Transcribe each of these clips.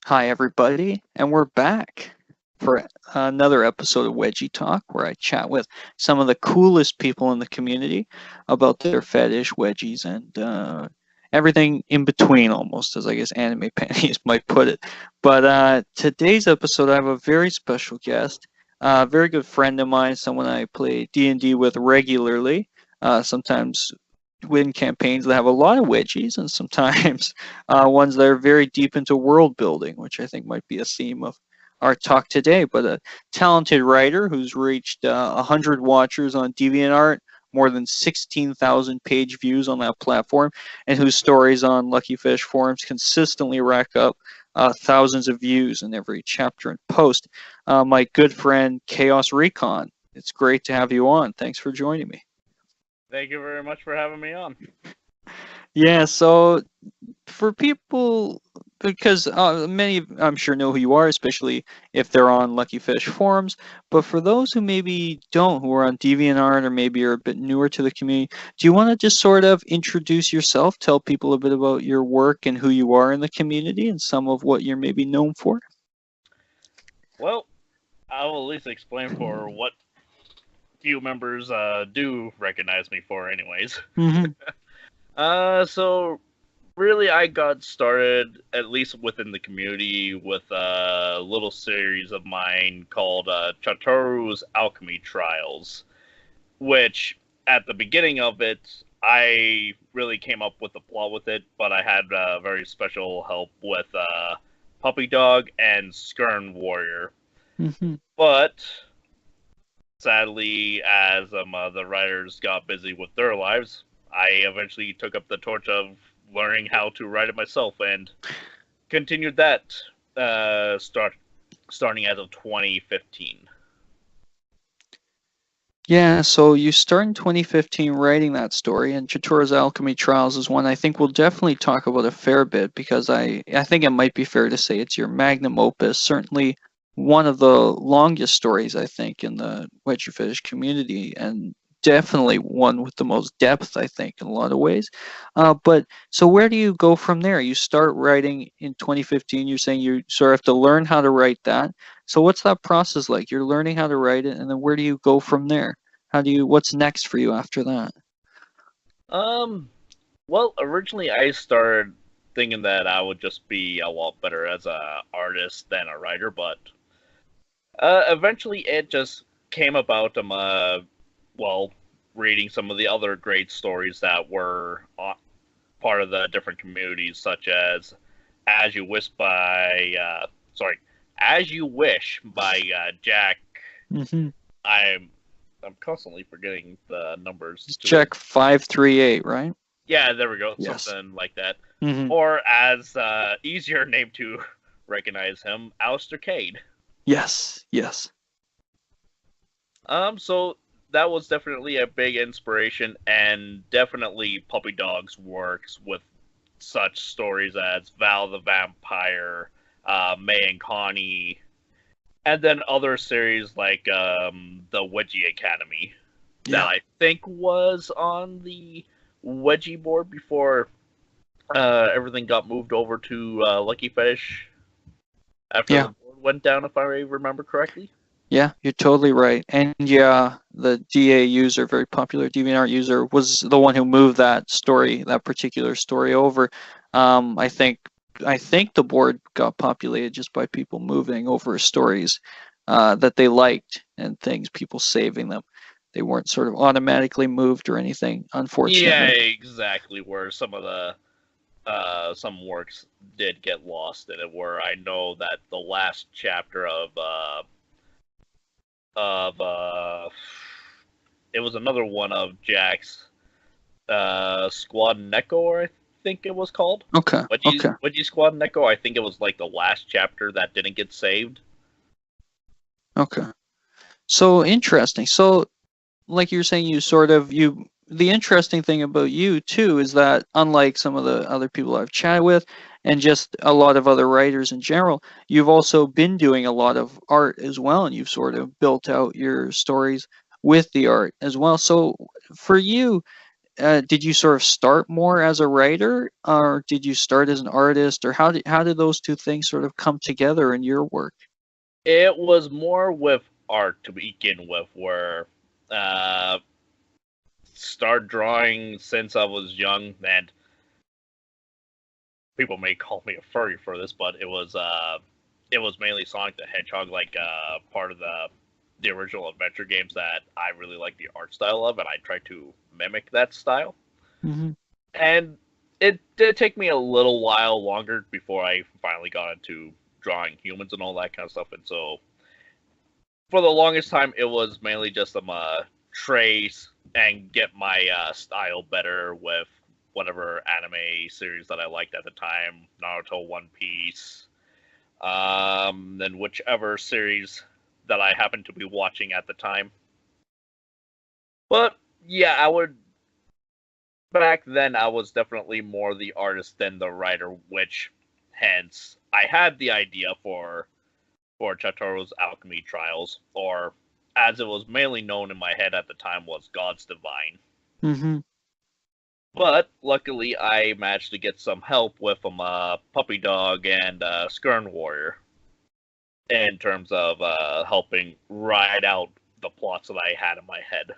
Hi, everybody, and we're back for another episode of Wedgie Talk, where I chat with some of the coolest people in the community about their fetish, wedgies, and everything in between, almost, as I guess anime panties might put it. But today's episode, I have a very special guest, a very good friend of mine, someone I play D&D with regularly, sometimes win campaigns that have a lot of wedgies, and sometimes ones that are very deep into world building, which I think might be a theme of our talk today. But a talented writer who's reached 100 watchers on DeviantArt, more than 16,000 page views on that platform, and whose stories on Lucky Fish forums consistently rack up thousands of views in every chapter and post. My good friend Chaos Recon. It's great to have you on. Thanks for joining me. Thank you very much for having me on. Yeah, so for people, because many, I'm sure, know who you are, especially if they're on Lucky Fish forums. But for those who maybe don't, who are on DeviantArt or maybe are a bit newer to the community, do you want to just sort of introduce yourself, tell people a bit about your work and who you are in the community and some of what you're maybe known for? Well, I will at least explain for what few members do recognize me for, anyways. Mm-hmm. So really, I got started at least within the community with a little series of mine called Chataru's Alchemy Trials, which at the beginning of it, I really came up with the plot with it, but I had very special help with Puppy Dog and Skern Warrior. Mm-hmm. But sadly, as the writers got busy with their lives, I eventually took up the torch of learning how to write it myself and continued that starting as of 2015. Yeah, so you start in 2015 writing that story, and Chitura's Alchemy Trials is one I think we'll definitely talk about a fair bit, because I think it might be fair to say it's your magnum opus, certainly one of the longest stories, I think, in the Wedgie Fetish community, and definitely one with the most depth, I think, in a lot of ways. But so where do you go from there? You start writing in 2015, you're saying you sort of have to learn how to write that. So what's that process like? You're learning how to write it, and then where do you go from there? What's next for you after that? Um, well, originally I started thinking that I would just be a lot better as a artist than a writer, but eventually it just came about. Well, reading some of the other great stories that were part of the different communities, such as You Wish by As You Wish by Jack. Mm-hmm. I'm I'm constantly forgetting the numbers. It's Jack 538, right? Yeah, there we go, Yes. something like that. Mm-hmm. Or as easier name to recognize him, Alistair Cade. Yes. Yes. So that was definitely a big inspiration, and definitely Puppy Dog's works with such stories as Val the Vampire, May and Connie, and then other series like the Wedgie Academy that I think was on the Wedgie board before everything got moved over to Lucky Fetish after the board went down, if I remember correctly. Yeah, you're totally right. And yeah, the DA user, very popular DeviantArt user, was the one who moved that particular story over. I think the board got populated just by people moving over stories that they liked and things, people saving them. They weren't sort of automatically moved or anything, unfortunately. Yeah, exactly. Where some of the some works did get lost in it. Where I know that the last chapter of it was another one of Jack's Squad Neko, I think it was called. Okay. Wedgie Squad Neko. I think it was like the last chapter that didn't get saved. Okay. So interesting. So, like you're saying, the interesting thing about you too is that, unlike some of the other people I've chatted with and just a lot of other writers in general, you've also been doing a lot of art as well, and you've sort of built out your stories with the art as well. So for you, did you sort of start more as a writer, or did you start as an artist, or how did those two things sort of come together in your work? It was more with art to begin with, where start drawing since I was young, and people may call me a furry for this, but it was mainly Sonic the Hedgehog, like part of the original adventure games that I really like the art style of, and I tried to mimic that style. Mm-hmm. And it did take me a little while longer before I finally got into drawing humans and all that kind of stuff. And so, for the longest time, it was mainly just trace and get my style better with whatever anime series that I liked at the time, Naruto, One Piece, then whichever series that I happened to be watching at the time. But yeah, back then I was definitely more the artist than the writer, which hence I had the idea for Chataro's Alchemy Trials, or as it was mainly known in my head at the time, was God's Divine. Mm-hmm. But luckily, I managed to get some help with Puppy Dog and Skirn Warrior in terms of helping ride out the plots that I had in my head.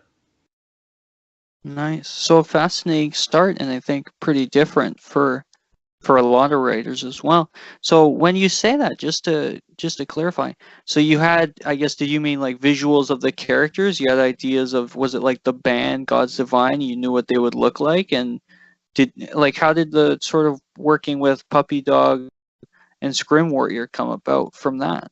Nice. So a fascinating start, and I think pretty different for a lot of writers as well. So when you say that, just to clarify, so you had, I guess, did you mean like visuals of the characters? You had ideas of, was it like the band God's Divine? You knew what they would look like, and how did the sort of working with Puppy Dog and Scrim Warrior come about from that?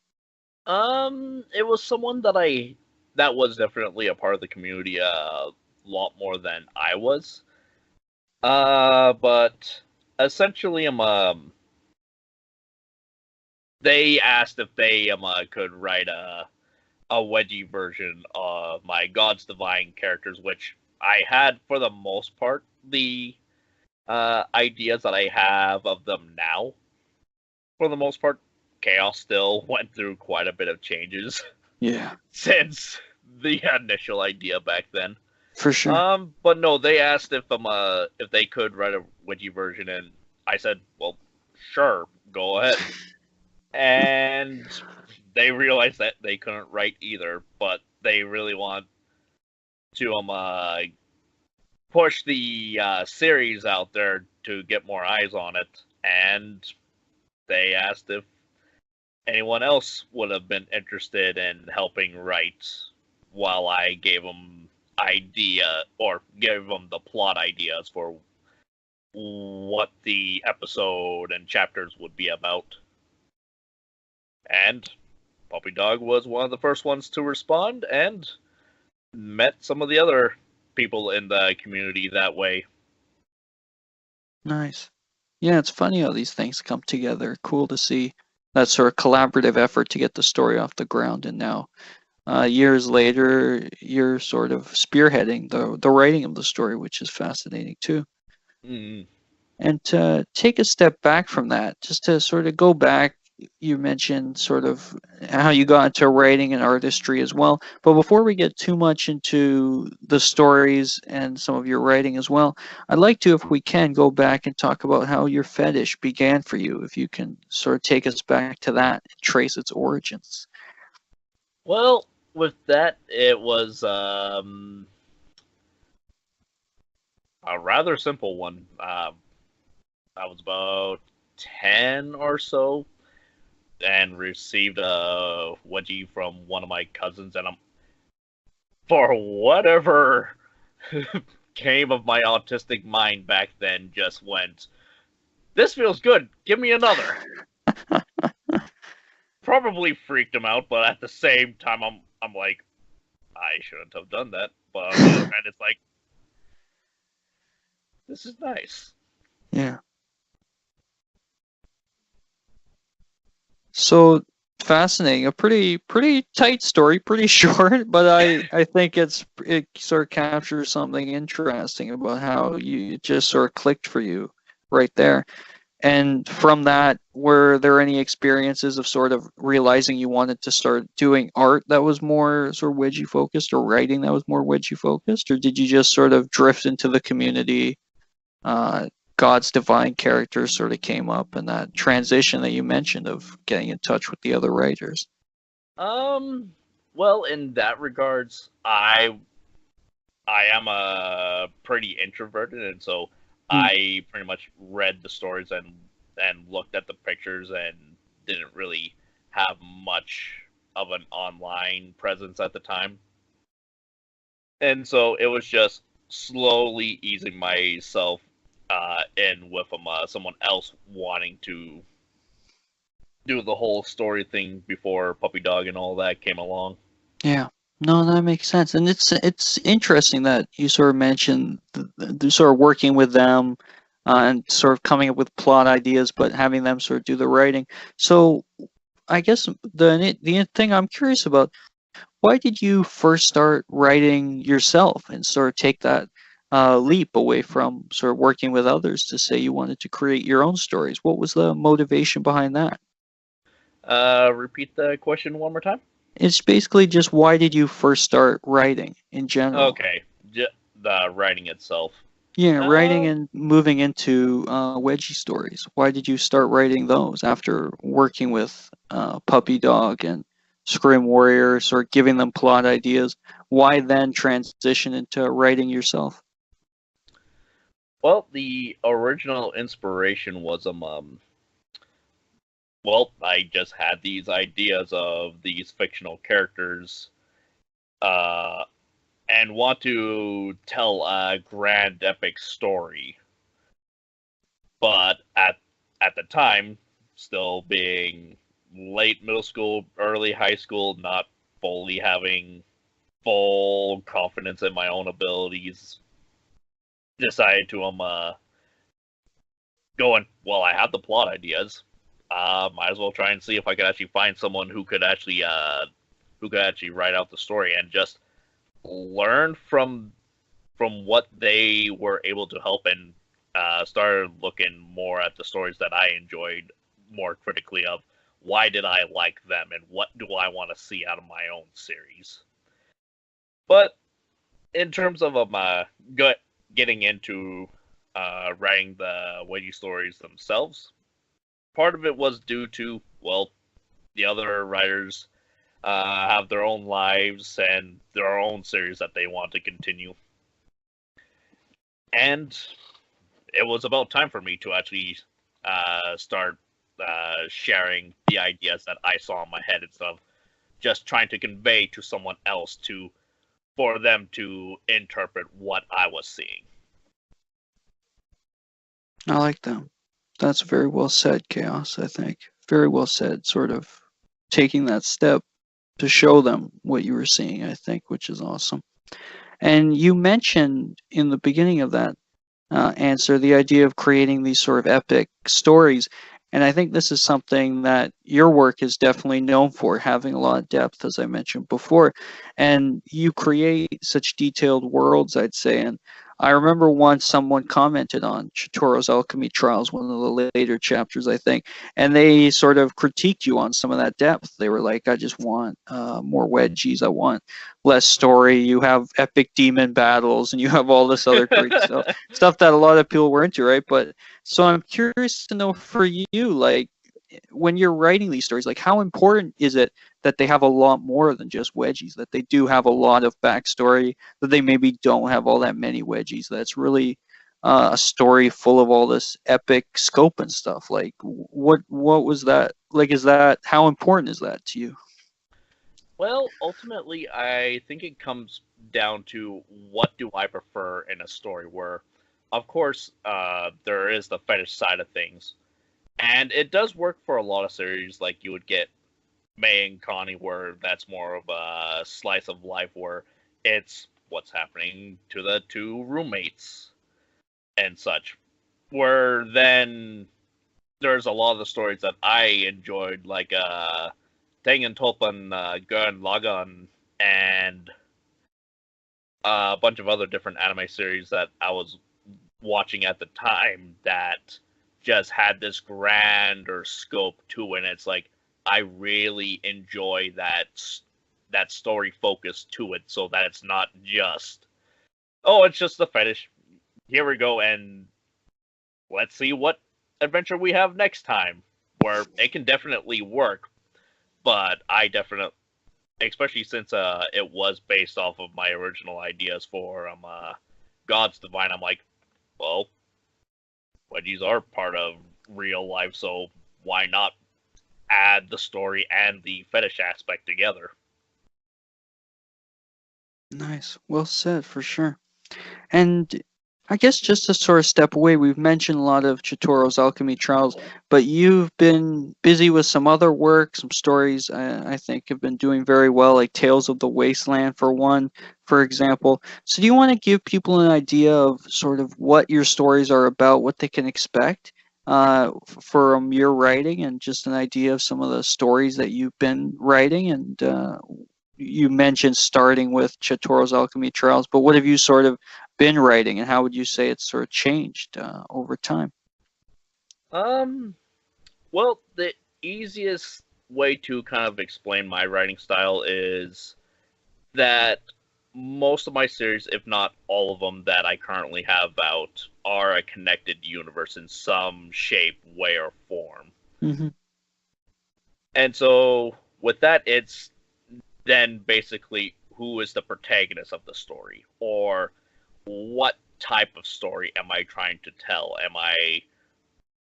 It was someone that was definitely a part of the community a lot more than I was. But essentially, they asked if they could write a Wedgie version of my God's Divine characters, which I had for the most part the ideas that I have of them now. For the most part, Chaos still went through quite a bit of changes. Yeah. Since the initial idea back then. For sure. But no, they asked if they could write a Wedgie version, and I said, well, sure, go ahead. And they realized that they couldn't write either, but they really want to push the series out there to get more eyes on it, and they asked if anyone else would have been interested in helping write while I gave them the plot ideas for what the episode and chapters would be about. And Puppy Dog was one of the first ones to respond, and met some of the other people in the community that way. Nice. Yeah, it's funny how these things come together. Cool to see that sort of collaborative effort to get the story off the ground, and now years later you're sort of spearheading the writing of the story, which is fascinating too. Mm-hmm. And to take a step back from that, just to sort of go back, you mentioned sort of how you got into writing and artistry as well. But before we get too much into the stories and some of your writing as well, I'd like to, if we can, go back and talk about how your fetish began for you. If you can sort of take us back to that and trace its origins. Well, with that, it was a rather simple one. I was about 10 or so, and received a Wedgie from one of my cousins, and for whatever came of my autistic mind back then, just went, this feels good, give me another. Probably freaked him out, but at the same time, I'm like, I shouldn't have done that. But on the other hand, it's like, this is nice. Yeah. So fascinating. A pretty tight story, pretty short, but I think it sort of captures something interesting about how it just sort of clicked for you right there. And from that, were there any experiences of sort of realizing you wanted to start doing art that was more sort of Wedgie focused, or writing that was more Wedgie focused, or did you just sort of drift into the community? Uh, God's divine characters sort of came up, and that transition that you mentioned of getting in touch with the other writers. Well, in that regards, I am a pretty introverted, and so Hmm. I pretty much read the stories and looked at the pictures and didn't really have much of an online presence at the time. And so it was just slowly easing myself in with someone else wanting to do the whole story thing before Puppy Dog and all that came along. Yeah. No, that makes sense, and it's interesting that you sort of mentioned the sort of working with them, and sort of coming up with plot ideas, but having them sort of do the writing. So I guess the thing I'm curious about, why did you first start writing yourself and sort of take that leap away from sort of working with others to say you wanted to create your own stories? What was the motivation behind that? Repeat the question one more time. It's basically just, why did you first start writing in general? Okay, the writing itself. Yeah, writing Uh, and moving into Wedgie stories. Why did you start writing those after working with Puppy Dog and Scream Warrior, sort of giving them plot ideas? Why then transition into writing yourself? well, the original inspiration was well, I just had these ideas of these fictional characters, uh, and want to tell a grand epic story. But at the time, still being late middle school, early high school, not fully having full confidence in my own abilities, decided to going, well, I have the plot ideas. Might as well try and see if I could actually find someone who could actually write out the story and just learn from what they were able to help, and started looking more at the stories that I enjoyed more critically of why did I like them and what do I want to see out of my own series. But in terms of getting into writing the Wedgie stories themselves, part of it was due to, well, the other writers have their own lives and their own series that they want to continue. And it was about time for me to actually start sharing the ideas that I saw in my head instead of just trying to convey to someone else to for them to interpret what I was seeing. I like that. That's very well said, Chaos, I think. Very well said, sort of taking that step to show them what you were seeing, I think, which is awesome. And you mentioned in the beginning of that answer the idea of creating these sort of epic stories. And I think this is something that your work is definitely known for, having a lot of depth, as I mentioned before. And you create such detailed worlds, I'd say. And I remember once someone commented on Chitoro's Alchemy Trials, one of the later chapters, I think, and they sort of critiqued you on some of that depth. They were like, I just want more Wedgies. I want less story. You have epic demon battles, and you have all this other great stuff that a lot of people were into, right? But so I'm curious to know for you, like, when you're writing these stories, like, how important is it that they have a lot more than just Wedgies, that they do have a lot of backstory, that they maybe don't have all that many Wedgies, that's really a story full of all this epic scope and stuff? Like, what was that like? Is that, how important is that to you? Well, ultimately, I think it comes down to what do I prefer in a story where, of course, there is the fetish side of things. And it does work for a lot of series, like you would get May and Connie, where that's more of a slice of life, where it's what's happening to the two roommates and such. Where then there's a lot of the stories that I enjoyed, like Tengen Toppan, Gurren Lagann, and a bunch of other different anime series that I was watching at the time that just had this grander scope to it. And it's like I really enjoy that story focus to it, so that it's not just, oh, it's just a fetish. Here we go, and let's see what adventure we have next time. Where it can definitely work, but I definitely, especially since it was based off of my original ideas for God's Divine, I'm like, well, wedgies are part of real life, so why not add the story and the fetish aspect together? Nice. Well said, for sure. And I guess just to sort of step away, we've mentioned a lot of Chitoro's Alchemy Trials, but you've been busy with some other work, some stories I think have been doing very well, like Tales of the Wasteland for one, for example. So do you want to give people an idea of sort of what your stories are about, what they can expect from your writing, and just an idea of some of the stories that you've been writing? And you mentioned starting with Chitoro's Alchemy Trials, but what have you sort of been writing, and how would you say it's sort of changed over time? Well, the easiest way to kind of explain my writing style is that most of my series, if not all of them that I currently have out, are a connected universe in some shape, way, or form. Mm-hmm. And so with that, it's then basically who is the protagonist of the story, or what type of story am I trying to tell? Am I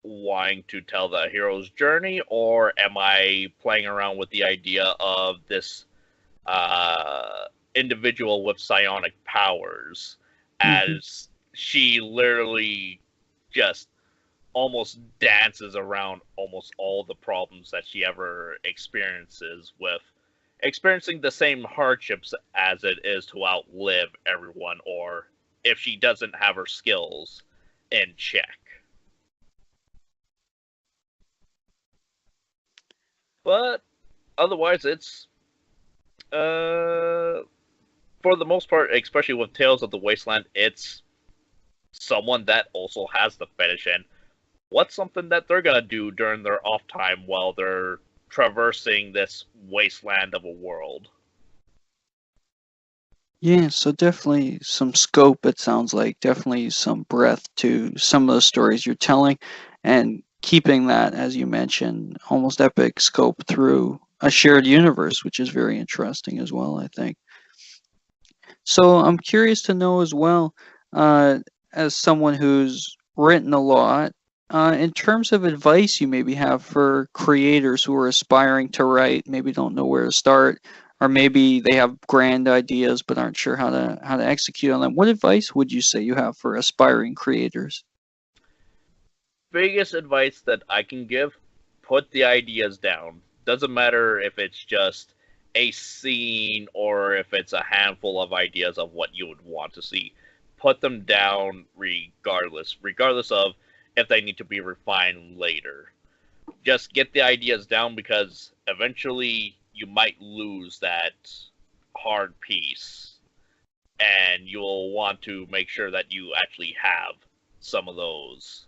wanting to tell the hero's journey, or am I playing around with the idea of this individual with psionic powers, as she literally just almost dances around almost all the problems that she ever experiences, with experiencing the same hardships as it is to outlive everyone, or if she doesn't have her skills in check. But otherwise, it's for the most part, especially with Tales of the Wasteland, it's someone that also has the fetish, and what's something that they're gonna do during their off time while they're traversing this wasteland of a world. Yeah, so definitely some scope, it sounds like. Definitely some breadth to some of the stories you're telling, and keeping that, as you mentioned, almost epic scope through a shared universe, which is very interesting as well, I think. So I'm curious to know as well, as someone who's written a lot, in terms of advice you maybe have for creators who are aspiring to write, maybe don't know where to start, or maybe they have grand ideas but aren't sure how to execute on them. What advice would you say you have for aspiring creators? Biggest advice that I can give: put the ideas down. Doesn't matter if it's just a scene or if it's a handful of ideas of what you would want to see. Put them down regardless of if they need to be refined later. Just get the ideas down, because eventually you might lose that hard piece, and you'll want to make sure that you actually have some of those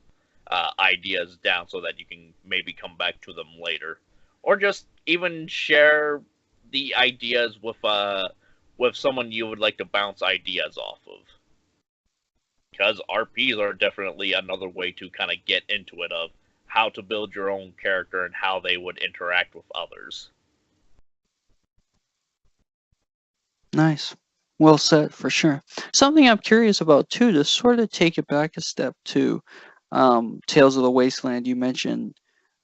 ideas down, so that you can maybe come back to them later, or just even share the ideas with someone you would like to bounce ideas off of. Because RPs are definitely another way to kind of get into it, of how to build your own character and how they would interact with others. Nice. Well said, for sure. Something I'm curious about too, to sort of take it back a step to Tales of the Wasteland. You mentioned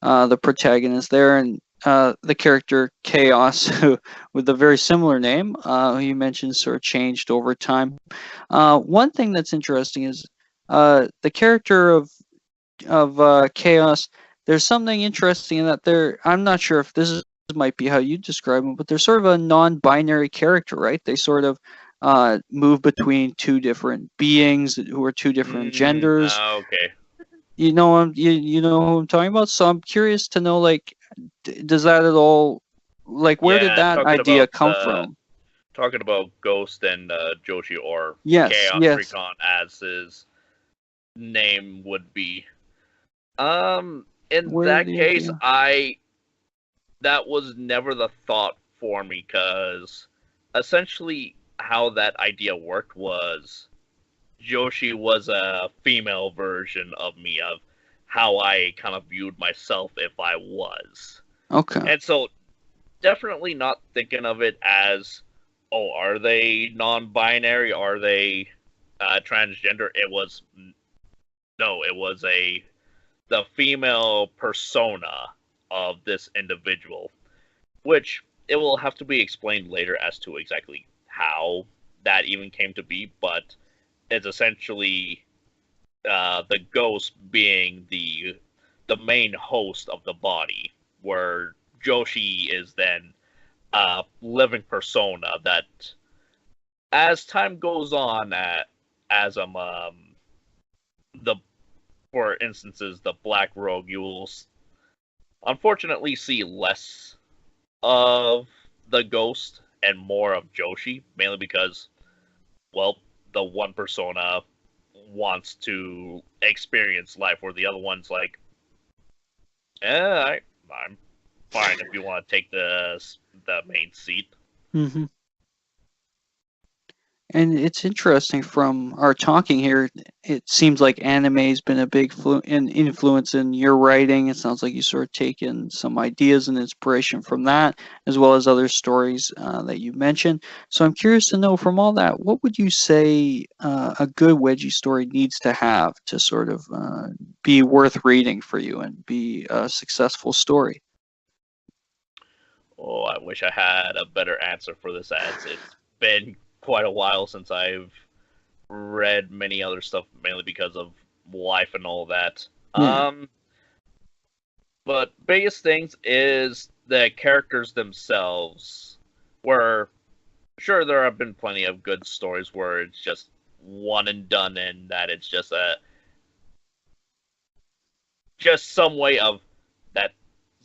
the protagonist there, and the character Chaos, who, with a very similar name, who you mentioned sort of changed over time. One thing that's interesting is the character of Chaos. There's something interesting in that there. I'm not sure if this might be how you describe them, but they're sort of a non-binary character, right? They sort of move between two different beings who are two different genders. Okay. You know, you know who I'm talking about. So I'm curious to know, like, does that at all, like, where did that idea come from? Talking about Ghost and Joshi, or Yes, Chaos yes. Recon as his name would be. In Where that the case, idea? that was never the thought for me, because essentially how that idea worked was Joshi was a female version of me, of how I kind of viewed myself if I was. Okay. And so definitely not thinking of it as, oh, are they non-binary? Are they transgender? It was no, it was the female persona of this individual, which it will have to be explained later as to exactly how that even came to be. But it's essentially the ghost being the main host of the body, where Joshi is then a living persona that, as time goes on, as the for instances the Black Rogue, you will unfortunately see less of the ghost and more of Joshi, mainly because, well, the one persona wants to experience life, where the other one's like, I'm fine if you want to take the main seat. Mm-hmm. And it's interesting from our talking here. It seems like anime's been a big influence in your writing. It sounds like you sort of taken some ideas and inspiration from that, as well as other stories that you mentioned. So I'm curious to know from all that, what would you say a good Wedgie story needs to have to sort of be worth reading for you and be a successful story? Oh, I wish I had a better answer for this, as it's been quite a while since I've read many other stuff, mainly because of life and all that. Yeah, But biggest things is the characters themselves. Where, sure, there have been plenty of good stories where it's just one and done, and that it's just some way of that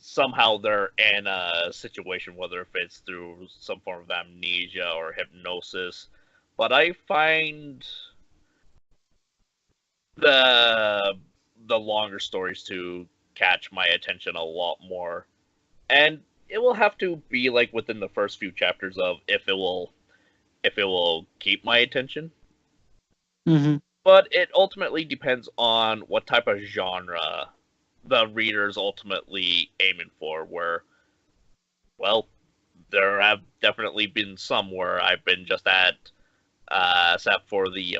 somehow they're in a situation, whether if it's through some form of amnesia or hypnosis. But I find the the longer stories to catch my attention a lot more, and it will have to be like within the first few chapters of if it will keep my attention. hmm But it ultimately depends on what type of genre the reader's ultimately aiming for. Where, well, there have definitely been some where I've been just at set for the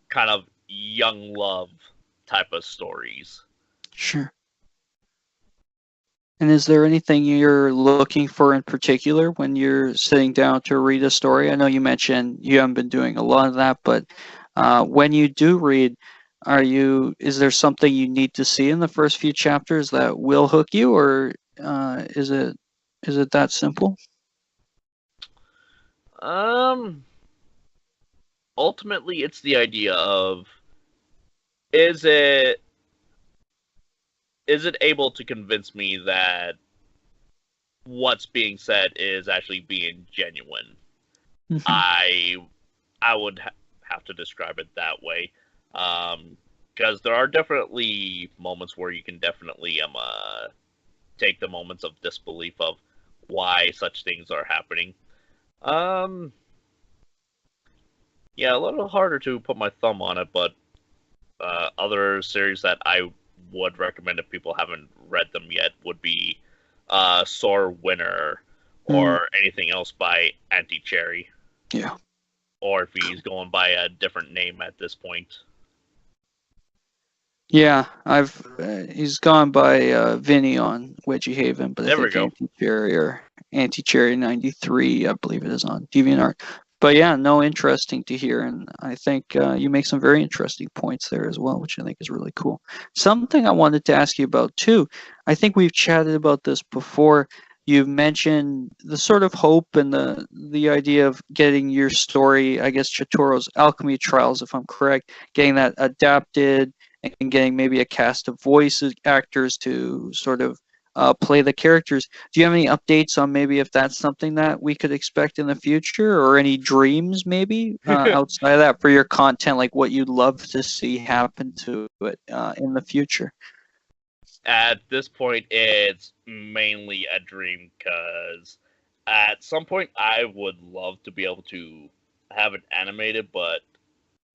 kind of young love type of stories. sure. And is there anything you're looking for in particular when you're sitting down to read a story? I know you mentioned you haven't been doing a lot of that, but when you do read, is there something you need to see in the first few chapters that will hook you, or is it that simple? Um, Ultimately, it's the idea of, is it is it able to convince me that what's being said is actually being genuine? hmm I I would have to describe it that way, because there are definitely moments where you can definitely take the moments of disbelief of why such things are happening. Um, yeah, a little harder to put my thumb on it, but other series that I would recommend if people haven't read them yet would be Soar Winner, Mm, or anything else by Anti Cherry, yeah. or if he's going by a different name at this point. Yeah, I've he's gone by Vinny on Wedgie Haven, but I There we think go. Anti-Cherry 93, I believe it is on DeviantArt. But yeah, no, interesting to hear, and I think you make some very interesting points there as well, which I think is really cool. Something I wanted to ask you about too. I think we've chatted about this before. You've mentioned the sort of hope and the idea of getting your story, I guess Chitoro's Alchemy Trials, if I'm correct, getting that adapted and getting maybe a cast of voice actors to sort of play the characters. Do you have any updates on maybe if that's something that we could expect in the future, or any dreams maybe outside of that for your content, like what you'd love to see happen to it in the future? At this point, it's mainly a dream because at some point I would love to be able to have it animated, but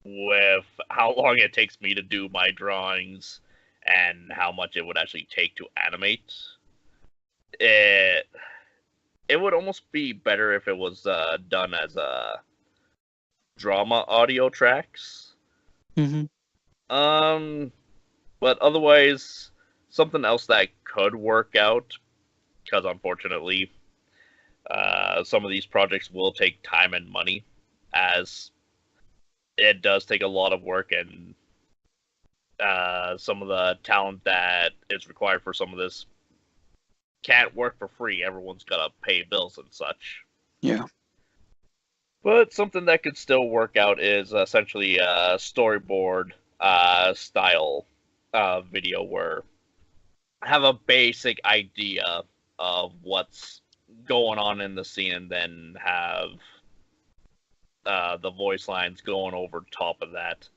with how long it takes me to do my drawings and how much it would actually take to animate, it it would almost be better if it was done as a drama audio tracks. Hmm. But otherwise, something else that could work out, because unfortunately, some of these projects will take time and money, as it does take a lot of work, and some of the talent that is required for some of this can't work for free. Everyone's got to pay bills and such. Yeah. But something that could still work out is essentially a storyboard style video where I have a basic idea of what's going on in the scene and then have the voice lines going over top of that.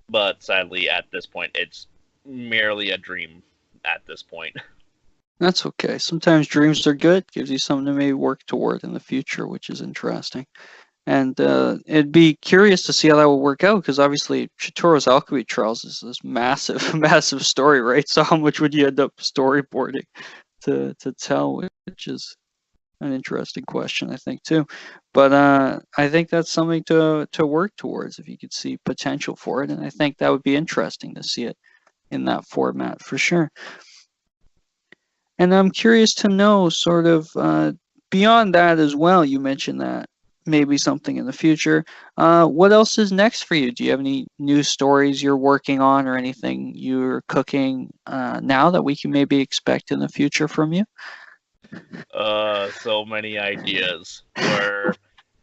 But sadly, at this point, it's merely a dream at this point. That's okay. Sometimes dreams are good. Gives you something to maybe work toward in the future, which is interesting. And it'd be curious to see how that will work out, because obviously Chitoro's Alchemy Trials is this massive, massive story, right? So how much would you end up storyboarding to tell, which is an interesting question, I think, too. But I think that's something to work towards if you could see potential for it. And I think that would be interesting to see it in that format for sure. And I'm curious to know, sort of, beyond that as well, you mentioned that maybe something in the future. What else is next for you? Do you have any new stories you're working on or anything you're cooking now that we can maybe expect in the future from you? So many ideas. Where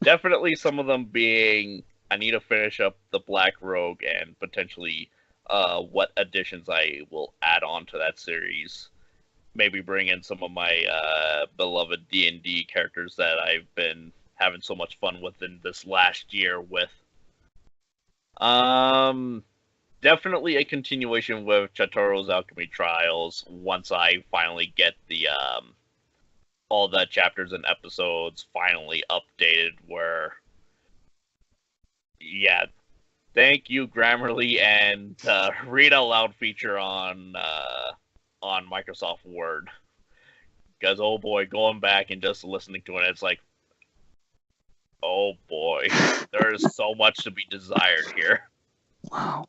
definitely some of them being I need to finish up the Black Rogue and potentially what additions I will add on to that series. Maybe bring in some of my beloved D&D characters that I've been having so much fun with in this last year with. Definitely a continuation with Chitoro's Alchemy Trials once I finally get the all the chapters and episodes finally updated where yeah, thank you Grammarly and read out loud feature on Microsoft Word. Because, oh boy, going back and just listening to it, it's like, oh boy, there is so much to be desired here. Wow.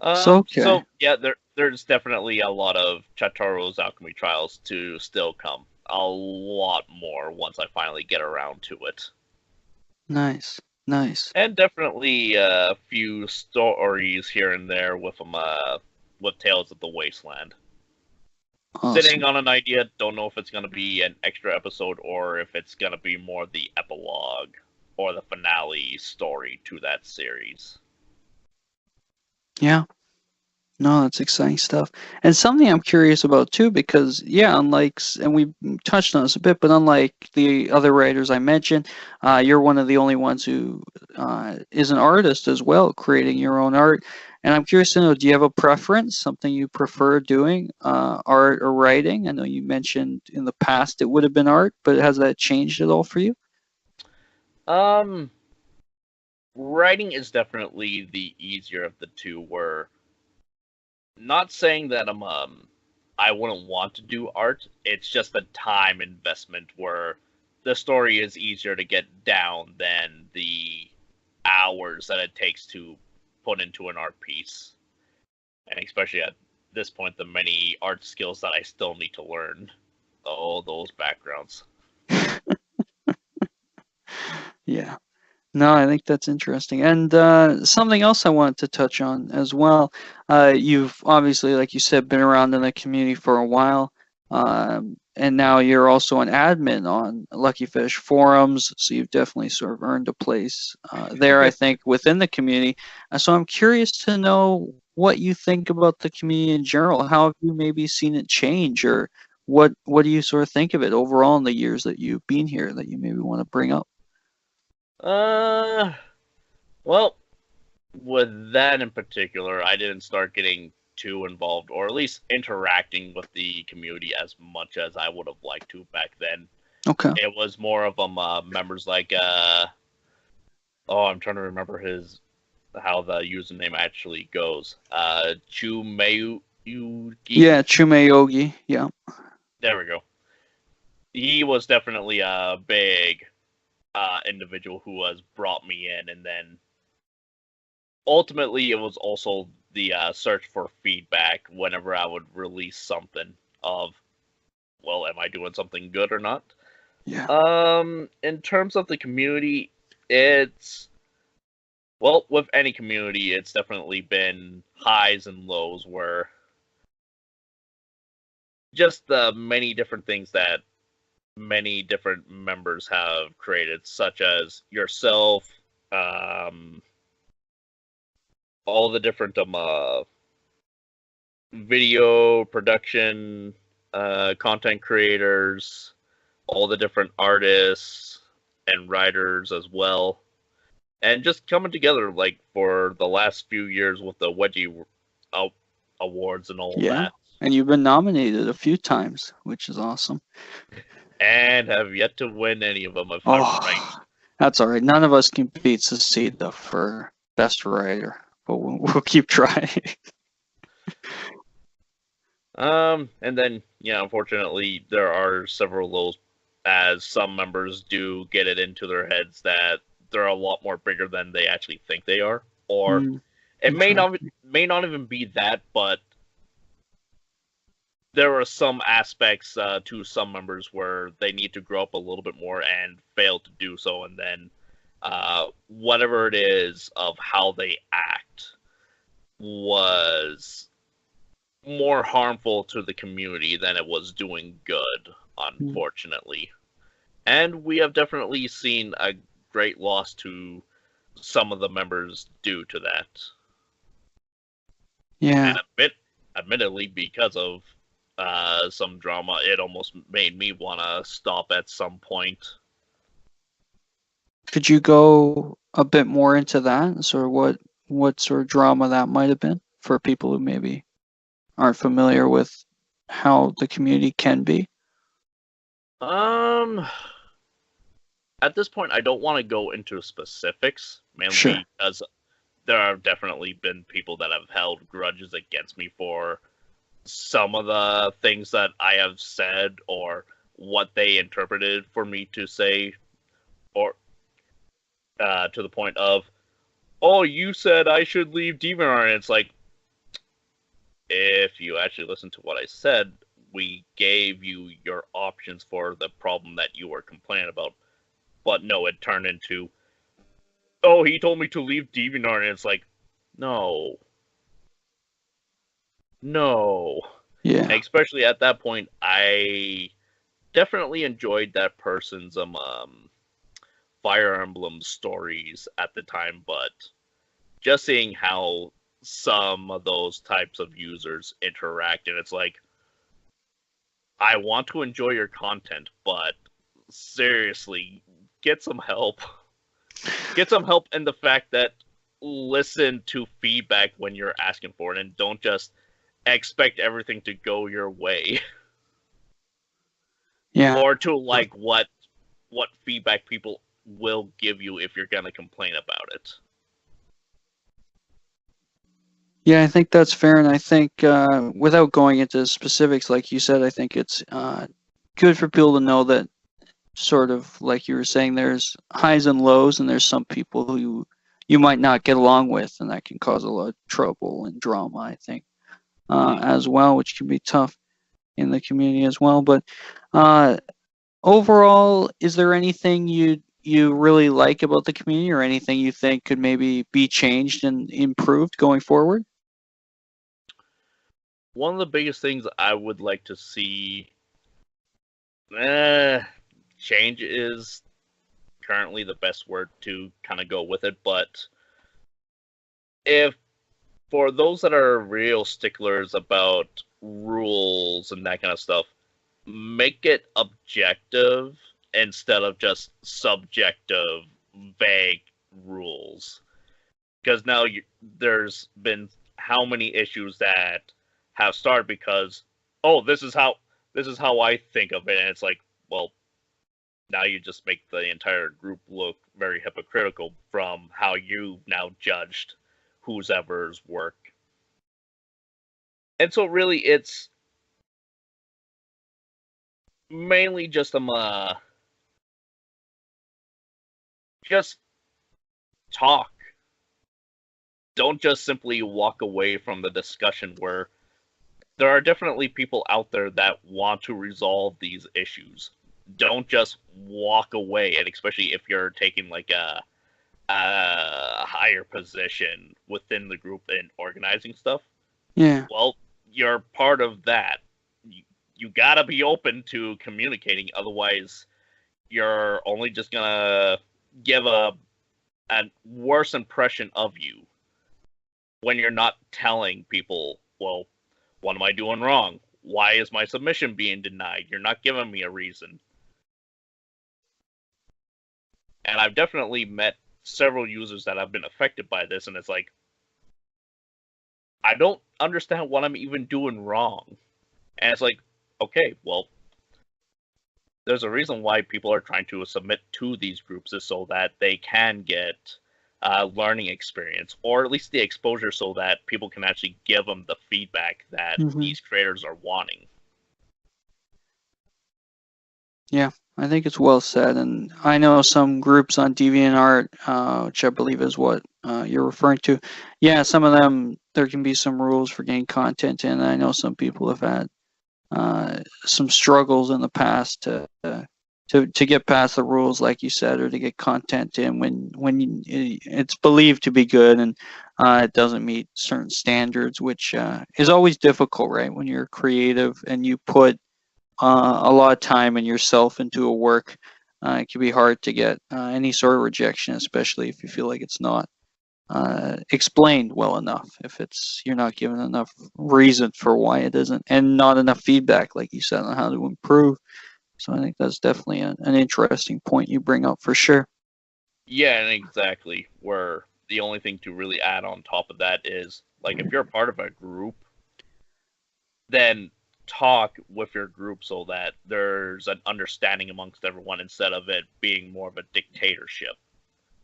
So yeah, there's definitely a lot of Chitoro's Alchemy Trials to still come. A lot more once I finally get around to it. Nice. And definitely a few stories here and there with Tales of the Wasteland. Awesome. Sitting on an idea, don't know if it's going to be an extra episode or if it's going to be more the epilogue or the finale story to that series. Yeah. No, that's exciting stuff. And something I'm curious about too, because unlike, and we touched on this a bit, but unlike the other writers I mentioned, you're one of the only ones who is an artist as well, creating your own art. And I'm curious to know, do you have a preference, something you prefer doing, art or writing? I know you mentioned in the past it would have been art, but has that changed at all for you? Writing is definitely the easier of the two, where not saying that I wouldn't want to do art. It's just the time investment where the story is easier to get down than the hours that it takes to put into an art piece. And especially at this point, the many art skills that I still need to learn. Oh, those backgrounds. Yeah. No, I think that's interesting. And something else I wanted to touch on as well. You've obviously, like you said, been around in the community for a while. And now you're also an admin on Lucky Fish forums. So you've definitely sort of earned a place there, I think, within the community. So I'm curious to know what you think about the community in general. How have you maybe seen it change, or what do you sort of think of it overall in the years that you've been here that you maybe want to bring up? Well, with that in particular, I didn't start getting too involved, or at least interacting with the community as much as I would have liked to back then. Okay. It was more of members like I'm trying to remember how the username actually goes. Chumeyu. Yeah, Chumeyogi. Yeah. There we go. He was definitely a big individual who has brought me in, and then ultimately it was also the search for feedback whenever I would release something of, well, am I doing something good or not? Yeah. In terms of the community, it's, well, with any community, it's definitely been highs and lows where just the many different things that many different members have created, such as yourself, all the different video production, content creators, all the different artists and writers as well, and just coming together like for the last few years with the Wedgie awards and all that. And you've been nominated a few times, which is awesome. And have yet to win any of them if I'm right. That's all right. None of us can beat Cecita for best writer, but we'll keep trying. And then, unfortunately, there are several lows, as some members do get it into their heads that they're a lot more bigger than they actually think they are, or it may not even be that, but there are some aspects to some members where they need to grow up a little bit more and fail to do so, and then whatever it is of how they act was more harmful to the community than it was doing good, unfortunately. And we have definitely seen a great loss to some of the members due to that. Yeah. And admittedly, because of some drama, it almost made me want to stop at some point. Could you go a bit more into that? So what sort of drama that might have been for people who maybe aren't familiar with how the community can be? At this point, I don't want to go into specifics, mainly because there have definitely been people that have held grudges against me for some of the things that I have said or what they interpreted for me to say, or to the point of, oh, you said I should leave Demon Art, and it's like, if you actually listen to what I said, we gave you your options for the problem that you were complaining about. But no, it turned into, oh, he told me to leave DeviantArt, and it's like, no. Yeah. And especially at that point, I definitely enjoyed that person's Fire Emblem stories at the time, but just seeing how some of those types of users interact, and it's like, I want to enjoy your content, but seriously, get some help. Get some help in the fact that listen to feedback when you're asking for it, and don't just expect everything to go your way. Yeah. Or to like what feedback people will give you if you're gonna complain about it. Yeah, I think that's fair, and I think without going into specifics, like you said, I think it's good for people to know that, sort of like you were saying, there's highs and lows, and there's some people who you might not get along with, and that can cause a lot of trouble and drama, I think, as well, which can be tough in the community as well. But overall, is there anything you really like about the community, or anything you think could maybe be changed and improved going forward? One of the biggest things I would like to see change is currently the best word to kind of go with it, but if for those that are real sticklers about rules and that kind of stuff, make it objective instead of just subjective, vague rules. because now there's been how many issues that have started because, oh, this is how I think of it, and it's like, well, now you just make the entire group look very hypocritical from how you now judged whose ever's work. And so really it's mainly just just talk. Don't just simply walk away from the discussion, where there are definitely people out there that want to resolve these issues. Don't just walk away, and especially if you're taking like a higher position within the group and organizing stuff. Yeah. Well, you're part of that. You gotta be open to communicating, otherwise you're only just gonna give a worse impression of you when you're not telling people, well, what am I doing wrong? Why is my submission being denied? You're not giving me a reason. And I've definitely met several users that have been affected by this, and it's like, I don't understand what I'm even doing wrong. And it's like, okay, well, there's a reason why people are trying to submit to these groups, is so that they can get learning experience, or at least the exposure, so that people can actually give them the feedback that these creators are wanting. Yeah, I think it's well said. And I know some groups on DeviantArt, which I believe is what you're referring to. Yeah, some of them, there can be some rules for getting content in. I know some people have had some struggles in the past to get past the rules, like you said, or to get content in when it's believed to be good and it doesn't meet certain standards, which is always difficult, right? When you're creative and you put a lot of time and yourself into a work, it can be hard to get any sort of rejection, especially if you feel like it's not explained well enough, if you're not given enough reason for why it isn't, and not enough feedback, like you said, on how to improve. So I think that's definitely an interesting point you bring up, for sure. Yeah, and exactly. Where the only thing to really add on top of that is, like, if you're a part of a group, then talk with your group so that there's an understanding amongst everyone, instead of it being more of a dictatorship.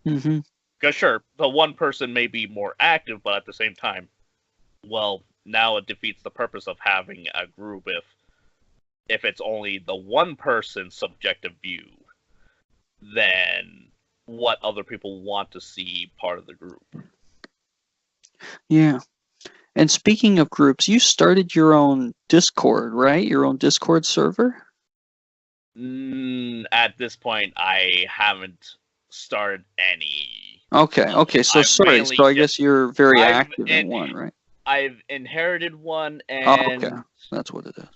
Because sure, the one person may be more active, but at the same time, well, now it defeats the purpose of having a group if it's only the one person's subjective view. Then what other people want to see part of the group? Yeah. And speaking of groups, you started your own Discord, right? Your own Discord server? At this point, I haven't started any. Okay. So sorry. So I guess you're very active in one, right? I've inherited one, and okay, that's what it is.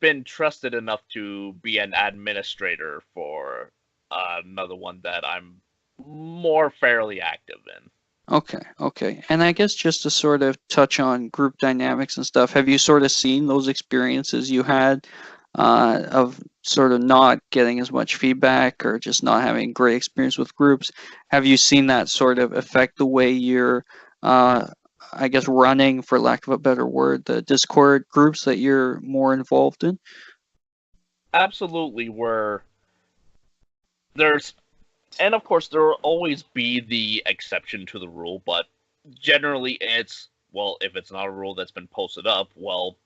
Been trusted enough to be an administrator for another one that I'm more fairly active in. Okay. And I guess just to sort of touch on group dynamics and stuff, have you sort of seen those experiences you had of sort of not getting as much feedback, or just not having great experience with groups? Have you seen that sort of affect the way you're, I guess, running, for lack of a better word, the Discord groups that you're more involved in? Absolutely, where and of course there will always be the exception to the rule, but generally it's, well, if it's not a rule that's been posted up, well,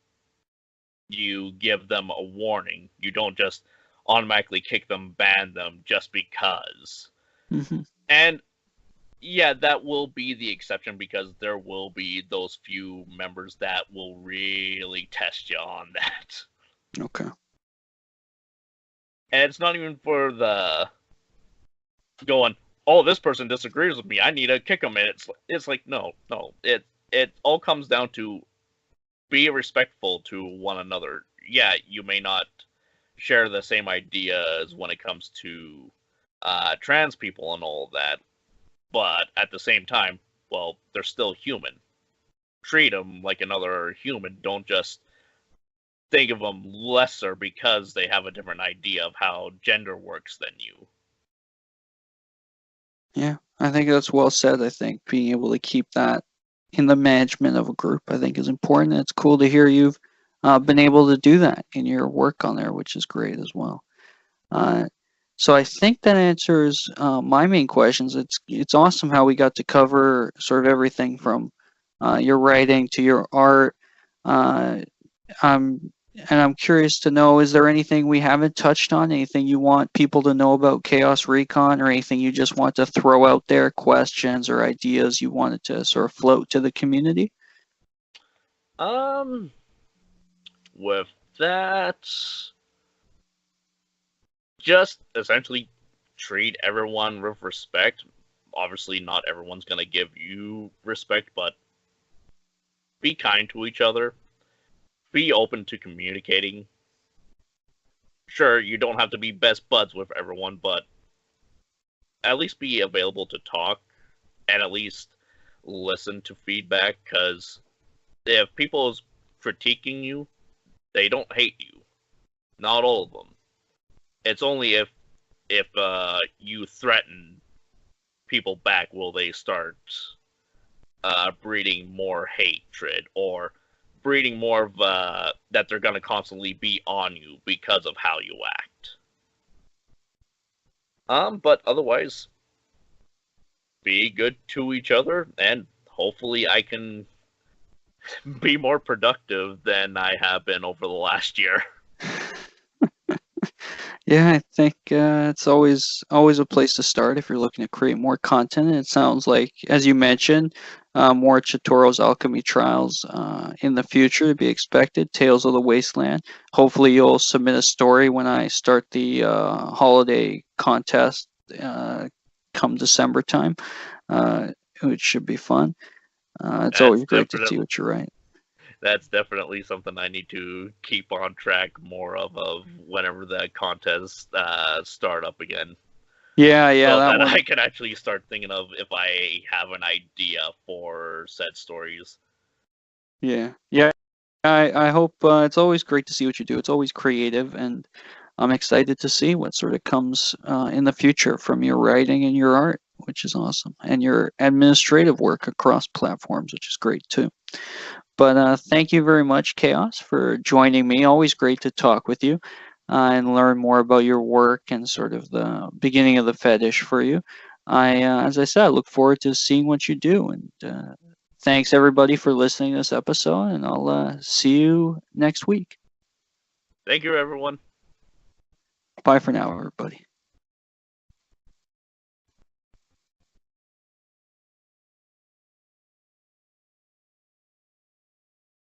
you give them a warning. You don't just automatically kick them, ban them just because. And yeah, that will be the exception, because there will be those few members that will really test you on that. Okay. And it's not even for the going, oh, this person disagrees with me, I need to kick them. And it's like, no. It all comes down to be respectful to one another. Yeah, you may not share the same ideas when it comes to trans people and all of that, but at the same time, well, they're still human. Treat them like another human. Don't just think of them lesser because they have a different idea of how gender works than you. Yeah, I think that's well said. I think being able to keep that in the management of a group, I think, is important. It's cool to hear you've been able to do that in your work on there, which is great as well. Uh, so I think that answers my main questions. It's awesome how we got to cover sort of everything from your writing to your art. Uh, um, and I'm curious to know, is there anything we haven't touched on? Anything you want people to know about Chaos Recon, or anything you just want to throw out there, questions or ideas you wanted to sort of float to the community? Um, with that, just essentially treat everyone with respect. Obviously, not everyone's gonna give you respect, but be kind to each other. Be open to communicating. Sure, you don't have to be best buds with everyone, but at least be available to talk and at least listen to feedback, because if people is critiquing you, they don't hate you. Not all of them. It's only if you threaten people back will they start breeding more hatred, or breeding more of that they're gonna constantly be on you because of how you act. But otherwise, be good to each other, and hopefully I can be more productive than I have been over the last year. Yeah, I think it's always a place to start if you're looking to create more content. And it sounds like, as you mentioned, more Chitoro's Alchemy Trials in the future to be expected. Tales of the Wasteland. Hopefully, you'll submit a story when I start the holiday contest come December time, uh, which should be fun. It's always great to see what you write. That's definitely something I need to keep on track more of whenever the contests start up again. Yeah, So that that one. I can actually start thinking of if I have an idea for said stories. Yeah. I hope it's always great to see what you do. It's always creative, and I'm excited to see what sort of comes in the future from your writing and your art, which is awesome, and your administrative work across platforms, which is great too. But thank you very much, Chaos, for joining me. Always great to talk with you and learn more about your work and sort of the beginning of the fetish for you. As I said, I look forward to seeing what you do. And thanks everybody for listening to this episode, and I'll see you next week. Thank you, everyone. Bye for now, everybody.